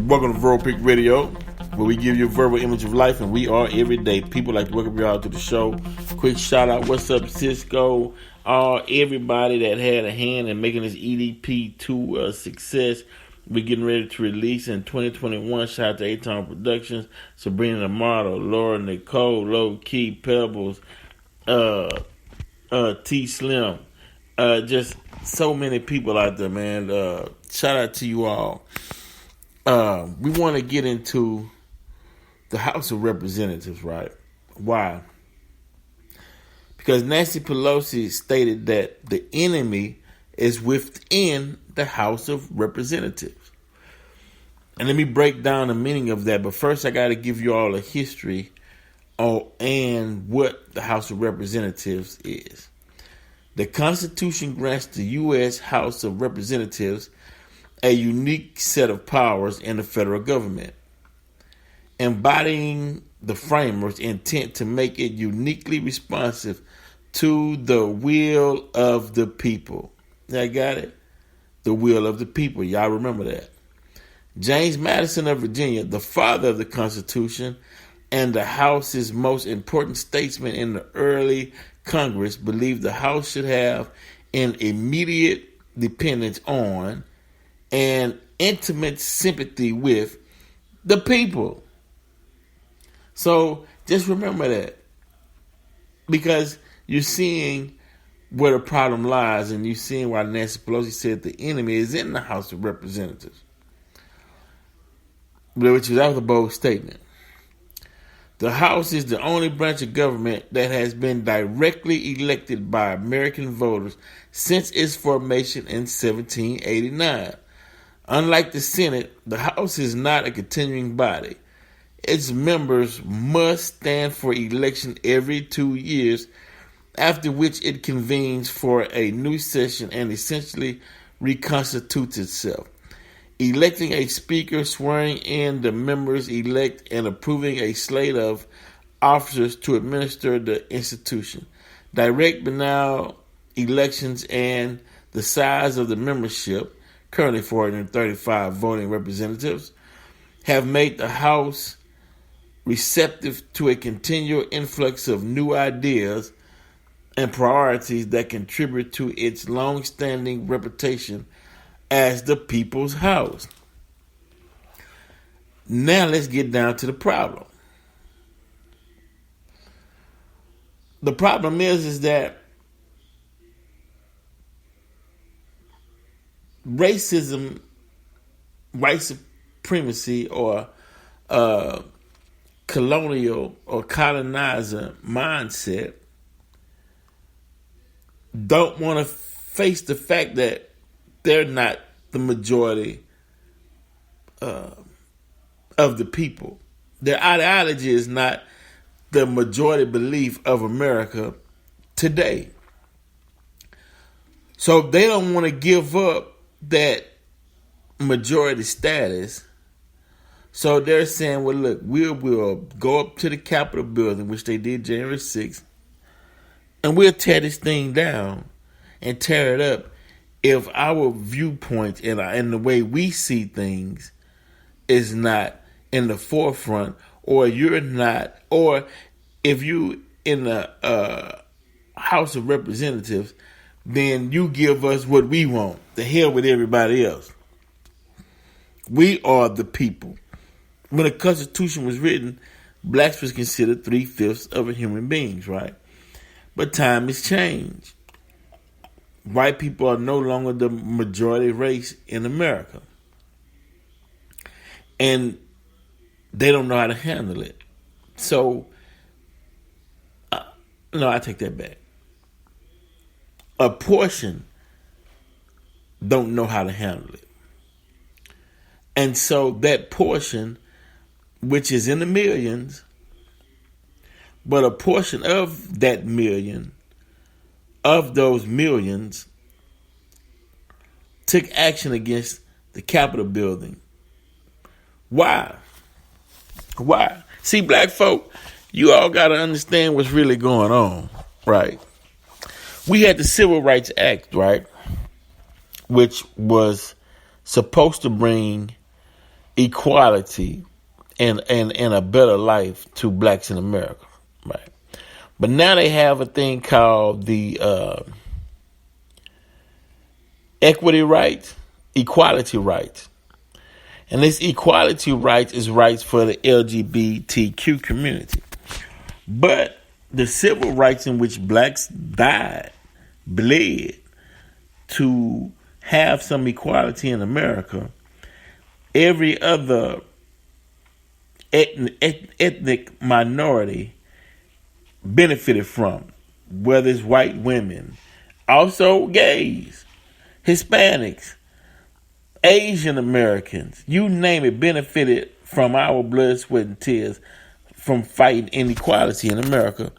Welcome to Verbal Pick Radio, where we give you a verbal image of life, and we are everyday people. Like to welcome you all to the show. Quick shout out, what's up, Cisco? Everybody that had a hand in making this EDP to a success. We're getting ready to release in 2021. Shout out to A-Town Productions, Sabrina Amato, Laura Nicole, Low Key, Pebbles, T Slim. Just so many people out there, man. Shout out to you all. We want to get into the House of Representatives, right? Why? Because Nancy Pelosi stated that the enemy is within the House of Representatives. And let me break down the meaning of that. But first, I got to give you all a history and what the House of Representatives is. The Constitution grants the U.S. House of Representatives a unique set of powers in the federal government, embodying the framers' intent to make it uniquely responsive to the will of the people. I got it? The will of the people. Y'all remember that. James Madison of Virginia, the father of the Constitution and the House's most important statesman in the early Congress, believed the House should have an immediate dependence on and intimate sympathy with the people. So just remember that, because you're seeing where the problem lies, and you're seeing why Nancy Pelosi said the enemy is in the House of Representatives, which is a bold statement. The House is the only branch of government that has been directly elected by American voters since its formation in 1789. Unlike the Senate, the House is not a continuing body. Its members must stand for election every 2 years, after which it convenes for a new session and essentially reconstitutes itself, electing a speaker, swearing in the members elect, and approving a slate of officers to administer the institution. Direct banal elections and the size of the membership, currently 435 voting representatives, have made the House receptive to a continual influx of new ideas and priorities that contribute to its long-standing reputation as the people's house. Now let's get down to the problem. The problem is that racism, white supremacy, or colonial or colonizer mindset don't want to face the fact that they're not the majority of the people. Their ideology is not the majority belief of America today. So they don't want to give up that majority status. So they're saying, well, look, we'll go up to the Capitol building, which they did January 6th, and we'll tear this thing down and tear it up if our viewpoint and the way we see things is not in the forefront, or you're not, or if you in the House of Representatives, then you give us what we want. The hell with everybody else. We are the people. When the Constitution was written, blacks was considered 3/5 of a human beings, right? But time has changed. White people are no longer the majority race in America. And they don't know how to handle it. So, no, I take that back. A portion don't know how to handle it. And so that portion, which is in the millions, but a portion of that million, of those millions, took action against the Capitol building. Why? Why? See, black folk, you all got to understand what's really going on, right? We had the Civil Rights Act, right, which was supposed to bring equality and a better life to blacks in America, right? But now they have a thing called the equity rights, equality rights. And this equality rights is rights for the LGBTQ community. But the civil rights in which blacks died, bled to have some equality in America, every other ethnic minority benefited from, whether it's white women, also gays, Hispanics, Asian Americans, you name it, benefited from our blood, sweat, and tears from fighting inequality in America.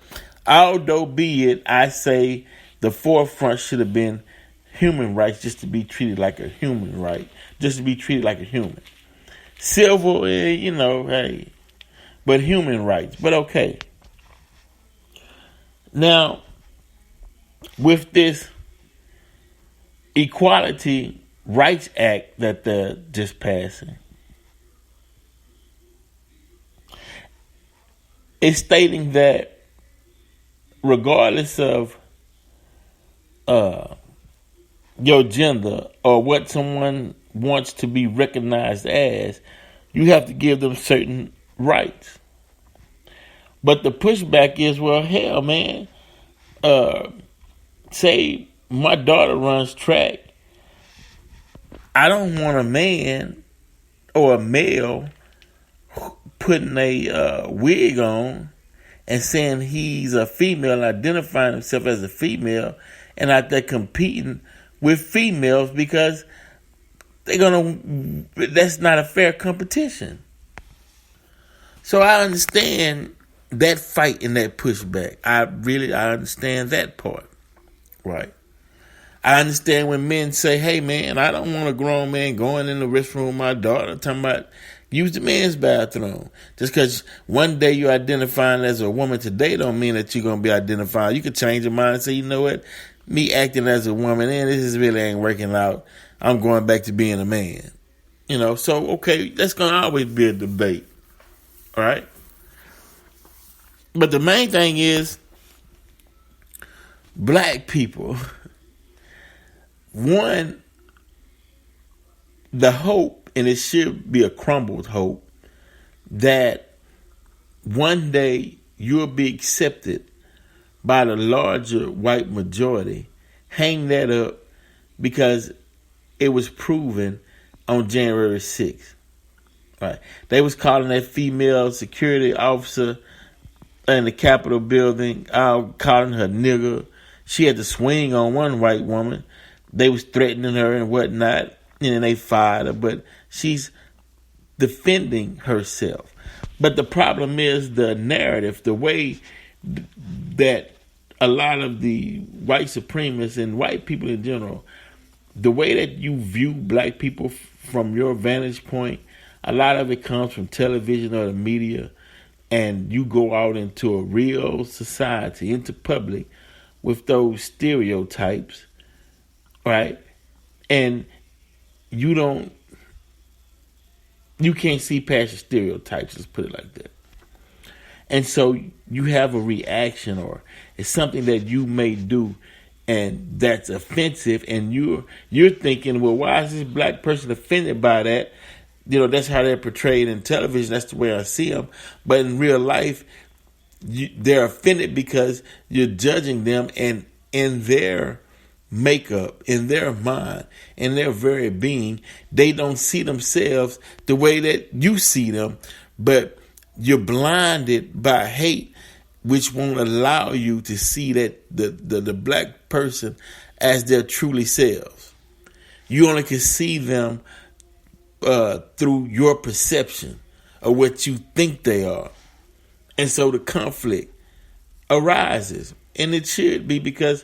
Although be it, I say the forefront should have been human rights, just to be treated like a human right, just to be treated like a human. Civil, hey, but human rights, but okay. Now, with this Equality Rights Act that they're just passing, it's stating that regardless of your gender or what someone wants to be recognized as, you have to give them certain rights. But the pushback is, well, hell, man, say my daughter runs track. I don't want a man or a male putting a wig on and saying he's a female and identifying himself as a female and out there competing with females because that's not a fair competition. So I understand that fight and that pushback. I understand that part, right? I understand when men say, hey, man, I don't want a grown man going in the restroom with my daughter, talking about use the men's bathroom. Just because one day you're identifying as a woman today don't mean that you're going to be identifying. You could change your mind and say, you know what, me acting as a woman, and this really ain't working out. I'm going back to being a man. So, okay, that's going to always be a debate, all right? But the main thing is black people, one, the hope, and it should be a crumbled hope, that one day you'll be accepted by the larger white majority. Hang that up because it was proven on January 6th. Right. They was calling that female security officer in the Capitol building, calling her nigger. She had to swing on one white woman. They was threatening her and whatnot, and then they fired her. But she's defending herself. But the problem is the narrative, the way that a lot of the white supremacists and white people in general, the way that you view black people from your vantage point, a lot of it comes from television or the media. And you go out into a real society, into public, with those stereotypes, right? And you can't see past your stereotypes, let's put it like that. And so you have a reaction, or it's something that you may do, and that's offensive, and you're thinking, well, why is this black person offended by that? That's how they're portrayed in television. That's the way I see them. But in real life, they're offended because you're judging them, and in their makeup, in their mind, in their very being, they don't see themselves the way that you see them. But you're blinded by hate, which won't allow you to see that the black person as their truly selves. You only can see them through your perception of what you think they are. And so the conflict arises. And it should be, because,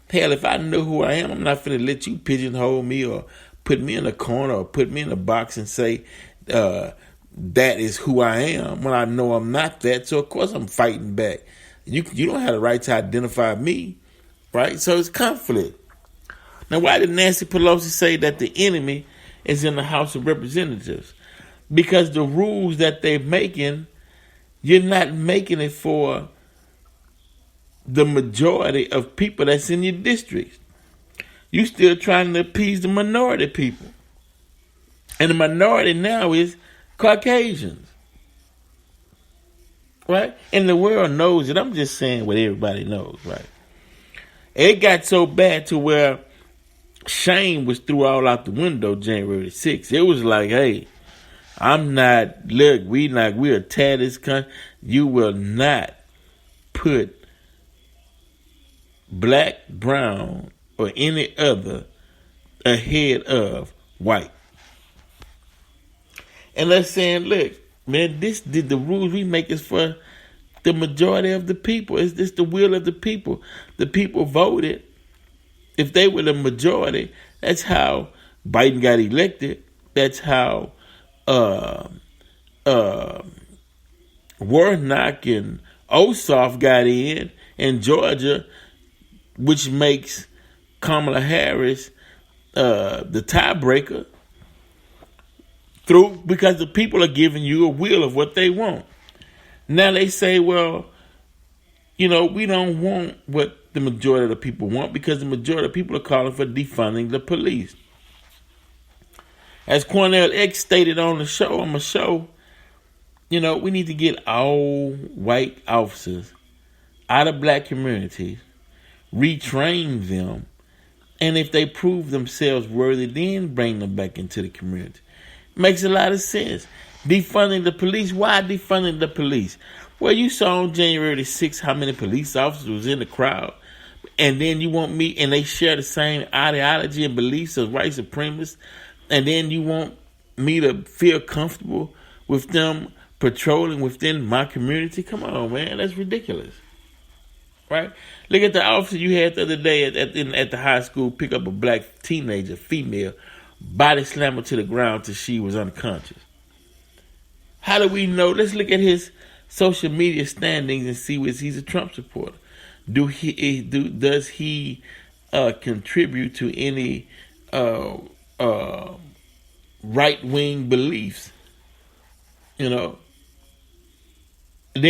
hell, if I know who I am, I'm not finna let you pigeonhole me or put me in a corner or put me in a box and say that is who I am when I know I'm not that. So, of course, I'm fighting back. You don't have the right to identify me, right? So it's conflict. Now, why did Nancy Pelosi say that the enemy is in the House of Representatives? because the rules that they're making, you're not making it for the majority of people that's in your district. You still trying to appease the minority people. And the minority now is Caucasians. Right? And the world knows it. I'm just saying what everybody knows, right? It got so bad to where shame was threw all out the window January 6th. It was like, hey, we'll tear this country. You will not put black, brown, or any other ahead of white. And they're saying, look, man, the rules we make is for the majority of the people. Is this the will of the people? The people voted. If they were the majority, that's how Biden got elected. That's how Warnock and Ossoff got in Georgia, which makes Kamala Harris the tiebreaker because the people are giving you a will of what they want. Now they say, well, we don't want what the majority of the people want because the majority of people are calling for defunding the police. As Cornel X stated on the show, we need to get all white officers out of black communities, retrain them, and if they prove themselves worthy, then bring them back into the community. Makes a lot of sense. Defunding the police. Why defunding the police? Well, you saw on January 6th how many police officers was in the crowd. And then you want me, and they share the same ideology and beliefs as white supremacists. And then you want me to feel comfortable with them patrolling within my community? Come on, man. That's ridiculous. Right? Look at the officer you had the other day at the high school pick up a black teenager, female, body slam her to the ground till she was unconscious. How do we know? Let's look at his social media standings and see if he's a Trump supporter. Does he contribute to any right-wing beliefs? Then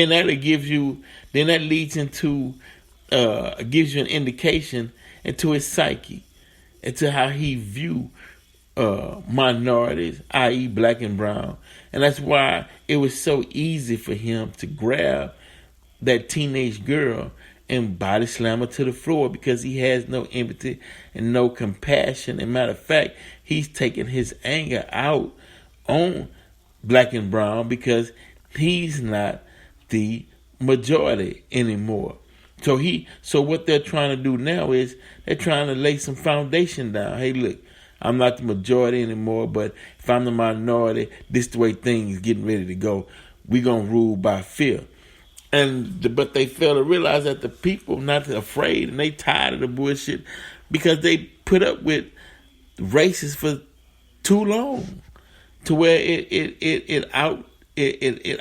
that leads into gives you an indication into his psyche, into how he view minorities, i.e. black and brown. And that's why it was so easy for him to grab that teenage girl and body slam her to the floor, because he has no empathy and no compassion. And matter of fact, he's taking his anger out on black and brown because he's not the majority anymore. So what they're trying to do now is they're trying to lay some foundation down. Hey, look, I'm not the majority anymore, but if I'm the minority, this is the way things getting ready to go. We're going to rule by fear. But they fail to realize that the people not afraid, and they tired of the bullshit because they put up with racists for too long, to where it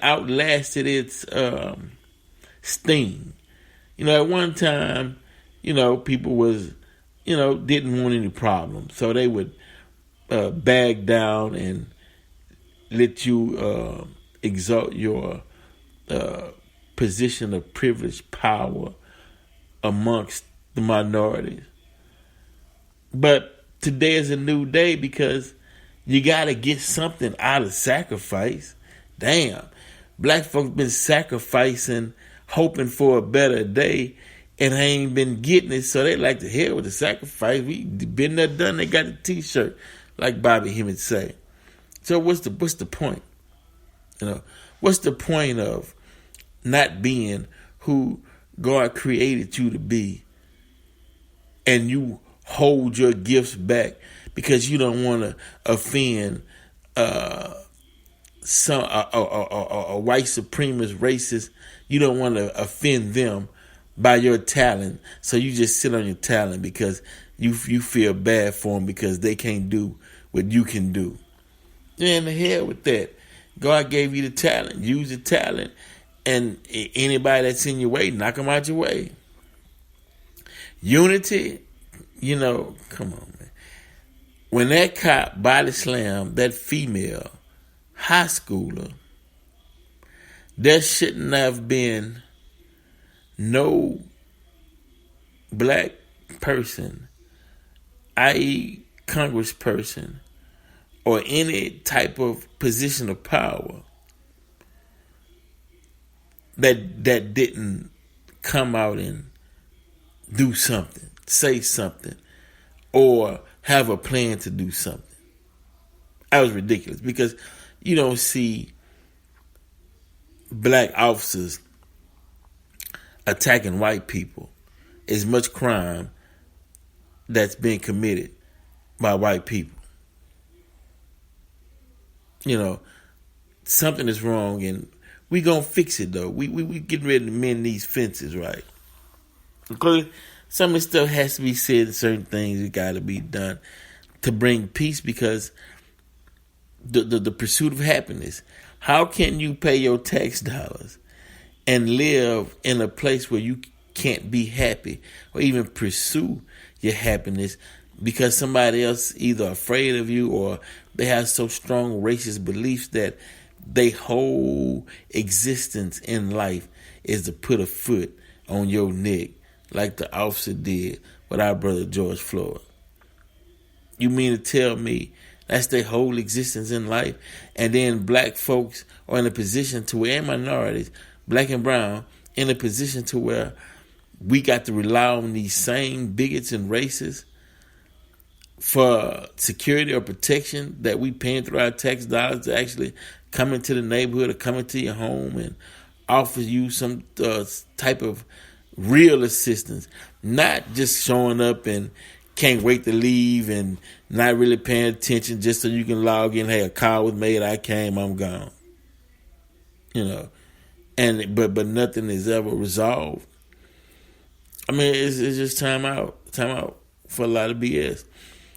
outlasted its sting. At one time, people was, didn't want any problems, so they would bag down and let you exalt your position of privileged power amongst the minorities. But today is a new day because you got to get something out of sacrifice. Damn, black folks been sacrificing, hoping for a better day, and I ain't been getting it, so they like to hell with the sacrifice. We been there, done. They got the T-shirt, like Bobby Hemmett say. So what's the point? What's the point of not being who God created you to be, and you hold your gifts back because you don't want to offend a white supremacist racist? You don't want to offend them by your talent, so you just sit on your talent because you feel bad for them because they can't do what you can do. And the hell with that. God gave you the talent. Use the talent. And anybody that's in your way, knock them out your way. Unity, come on, man. When that cop body slammed that female, high schooler, there shouldn't have been no black person, i.e. congressperson, or any type of position of power that didn't come out and do something, say something, or have a plan to do something. That was ridiculous because you don't see black officers attacking white people. As much crime that's being committed by white people. You know, something is wrong, and we gonna fix it though. We getting ready to mend these fences, right? Because some of the stuff has to be said. Certain things that got to be done to bring peace. Because the pursuit of happiness. How can you pay your tax dollars and live in a place where you can't be happy or even pursue your happiness because somebody else either afraid of you or they have so strong racist beliefs that their whole existence in life is to put a foot on your neck like the officer did with our brother George Floyd? You mean to tell me that's their whole existence in life? And then black folks are in a position to where, and minorities, black and brown, in a position to where we got to rely on these same bigots and racists for security or protection that we paying through our tax dollars to actually come into the neighborhood or come into your home and offer you some type of real assistance, not just showing up and can't wait to leave and not really paying attention just so you can log in. Hey, a call was made, I came, I'm gone. You know, and but nothing is ever resolved. I mean, it's just time out for a lot of BS.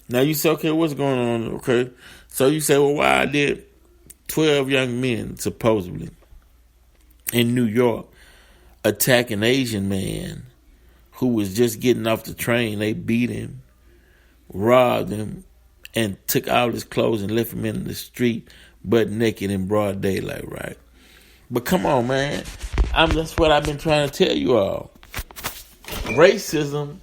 Now you say, okay, what's going on? Okay, so you say, well, why did 12 young men supposedly in New York attack an Asian man who was just getting off the train? They beat him, robbed him, and took out his clothes and left him in the street butt naked in broad daylight, right? But come on, man. That's what I've been trying to tell you all. Racism,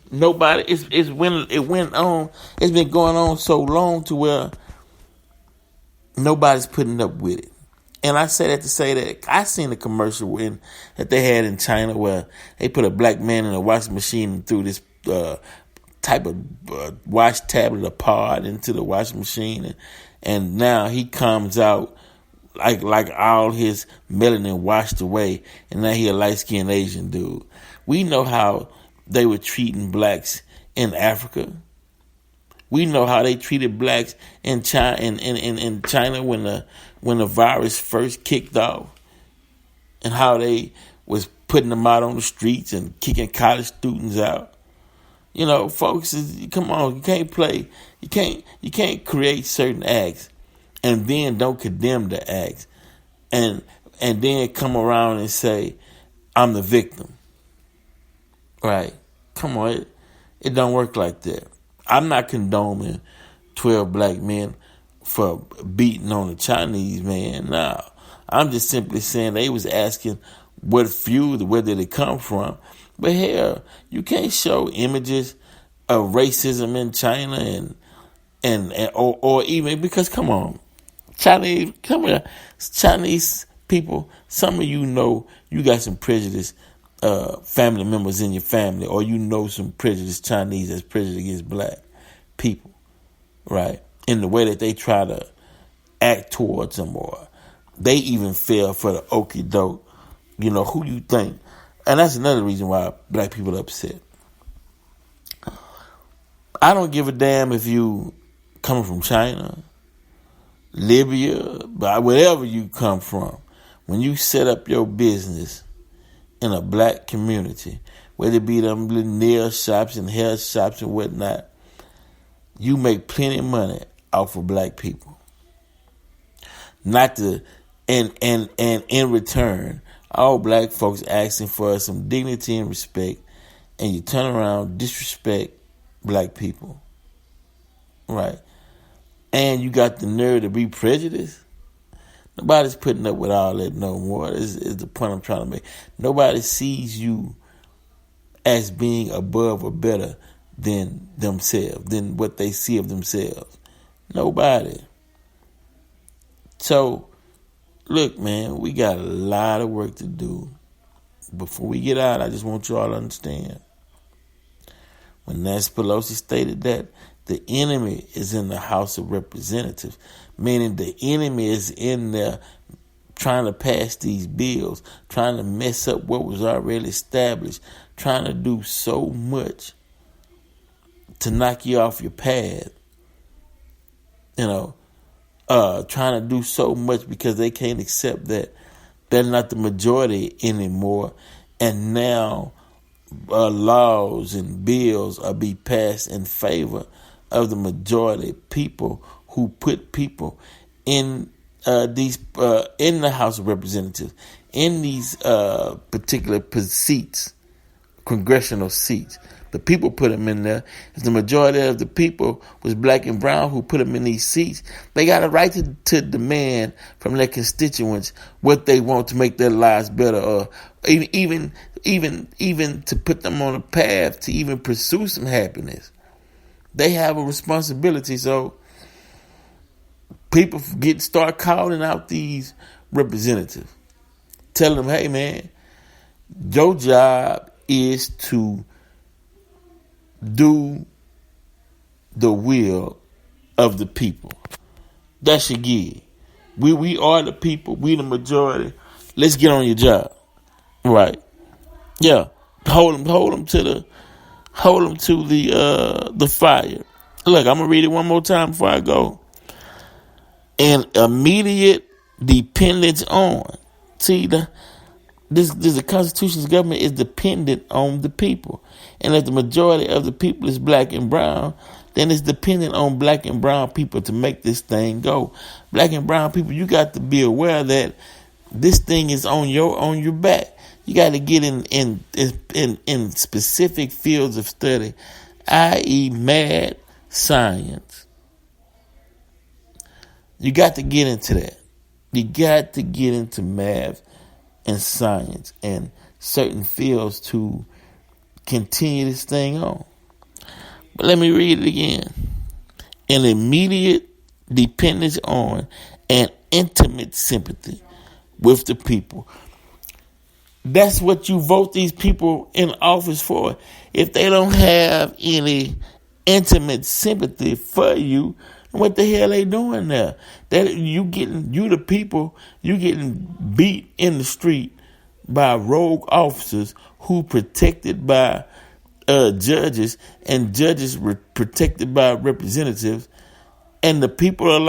it's been going on so long to where nobody's putting up with it. And I say that to say that I seen a commercial that they had in China where they put a black man in a washing machine and threw this type of wash tablet or pod into the washing machine, and now he comes out like all his melanin washed away, and now he a light-skinned Asian dude. We know how they were treating blacks in Africa. We know how they treated blacks in China, in China when the virus first kicked off, and how they was putting them out on the streets and kicking college students out. You know, folks, come on, you can't play. You can't create certain acts and then don't condemn the acts, and then come around and say, I'm the victim. Right? Come on, it don't work like that. I'm not condoning 12 black men for beating on a Chinese man. No, I'm just simply saying they was asking where did it come from. But hell, you can't show images of racism in China or even because come on, Chinese people. Some of you know you got some prejudice. Family members in your family, or you know some prejudiced Chinese that's prejudiced against black people, right? In the way that they try to act towards them, or they even fell for the okie doke. You know, who you think? And that's another reason why black people are upset. I don't give a damn if you coming from China, Libya, but wherever you come from. When you set up your business in a black community, whether it be them little nail shops and hair shops and whatnot, you make plenty of money off of black people. And in return, all black folks asking for some dignity and respect, and you turn around, disrespect black people. Right. And you got the nerve to be prejudiced. Nobody's putting up with all that no more. Is the point I'm trying to make. Nobody sees you as being above or better than themselves, than what they see of themselves. Nobody. So, look, man, we got a lot of work to do. Before we get out, I just want you all to understand. When Nancy Pelosi stated that the enemy is in the House of Representatives, meaning the enemy is in there trying to pass these bills, trying to mess up what was already established, trying to do so much to knock you off your path, trying to do so much because they can't accept that they're not the majority anymore, and now laws and bills are being passed in favor of the majority people who put people in in the House of Representatives, in these particular seats, congressional seats. The people put them in there. If the majority of the people was black and brown who put them in these seats, they got a right to demand from their constituents what they want to make their lives better, or even to put them on a path to even pursue some happiness. They have a responsibility. So people start calling out these representatives, telling them, hey man, your job is to do the will of the people. That's your gig. We are the people. We the majority. Let's get on your job. Right. Yeah. Hold them to the fire. Look, I'm gonna read it one more time before I go. And immediate dependence on. See, the Constitution's government is dependent on the people. And if the majority of the people is black and brown, then it's dependent on black and brown people to make this thing go. Black and brown people, you got to be aware that this thing is on your back. You got to get in specific fields of study, i.e. math, science. You got to get into that. You got to get into math and science and certain fields to continue this thing on. But let me read it again. An immediate dependence on and intimate sympathy with the people. That's what you vote these people in office for. If they don't have any intimate sympathy for you, what the hell they doing there? That you the people, you getting beat in the street by rogue officers who protected by judges, and judges were protected by representatives, and the people are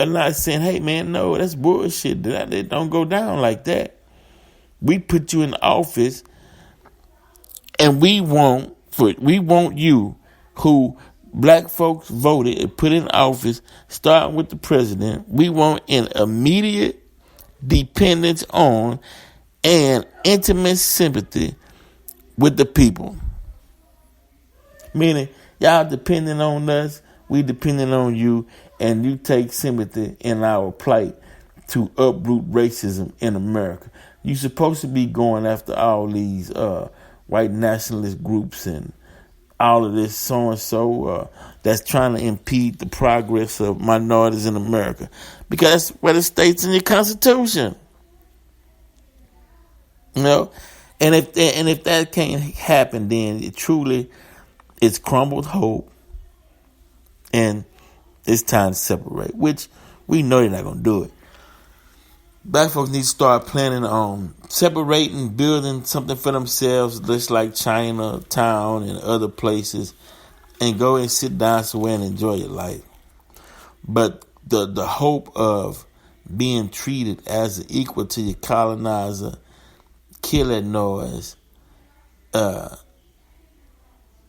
not saying, hey man, no, that's bullshit. That don't go down like that. We put you in office, and we want you who black folks voted and put in office, starting with the president. We want an immediate dependence on and intimate sympathy with the people. Meaning, y'all depending on us, we depending on you, and you take sympathy in our plight to uproot racism in America. You're supposed to be going after all these white nationalist groups and all of this so-and-so that's trying to impede the progress of minorities in America. Because that's what it states in your Constitution. And if that can't happen, then it's crumbled hope, and it's time to separate, which we know they're not going to do it. Black folks need to start planning on separating, building something for themselves, just like Chinatown and other places, and go and sit down somewhere and enjoy your life. But the hope of being treated as an equal to your colonizer, kill that noise,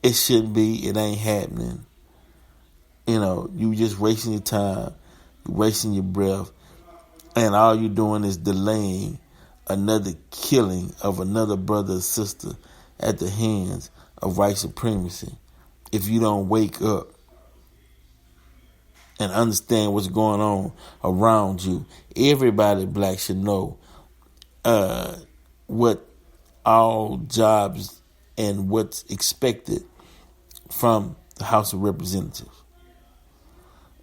it shouldn't be, it ain't happening. You just wasting your time, wasting your breath, and all you're doing is delaying another killing of another brother or sister at the hands of white supremacy if you don't wake up. and understand what's going on around you. Everybody black should know what all jobs and what's expected from the House of Representatives.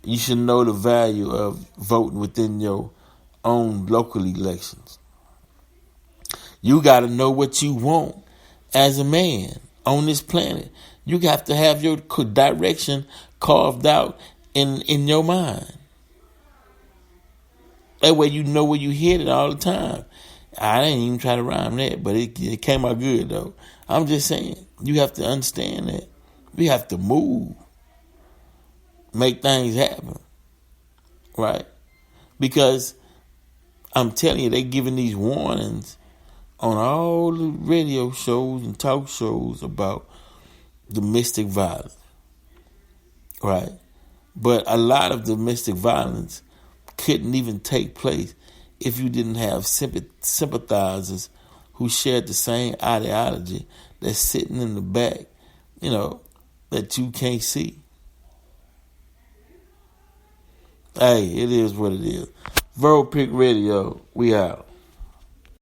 You should know the value of voting within your own local elections. You got to know what you want as a man on this planet. You have to have your direction carved out in your mind. That way you know where you headed all the time. I didn't even try to rhyme that, but it came out good, though. I'm just saying, you have to understand that. We have to move. Make things happen. Right? Because I'm telling you, they're giving these warnings on all the radio shows and talk shows about domestic violence. Right? But a lot of domestic violence couldn't even take place if you didn't have sympathizers who shared the same ideology that's sitting in the back, that you can't see. Hey, it is what it is. Verbal Pick Radio, we out.